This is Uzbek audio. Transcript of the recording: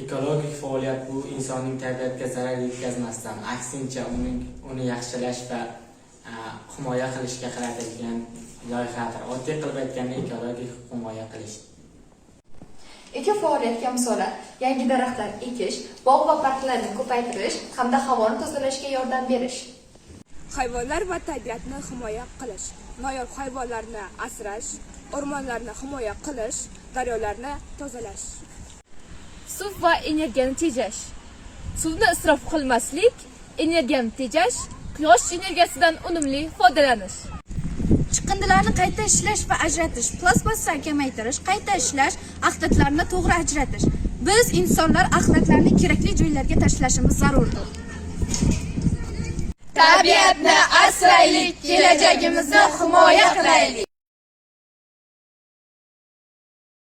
Ekologik faoliyat bu insonning tabiatga zarar yetkazmasdan, aksincha uni yaxshilash va himoya qilishga qaratilgan loyihadir. Oddiy qilib aytganda ekologik himoya qilish. Eko faoliyatga misolar: yangi daraxtlar ekish, bog' va parklarni ko'paytirish hamda havoni tozalashga yordam berish. Hayvonlar va tabiatni himoya qilish, noyob hayvonlarni asrash, o'rmonlarni himoya qilish, daryolarni tozalash. Suv va energiyani tejash. Suvni isrof qilmaslik, energiyani tejash, quyosh energiyasidan unumli foydalanish. Chiqindilarni qayta ishlash va ajratish, plastmassani kamaytirish, qayta ishlash, axlatlarni to'g'ri ajratish. Biz insonlar axlatlarni kerakli joylarga tashlashimiz zarurdir. Tabiatni asraylik, kelajagimizni himoya qilaylik.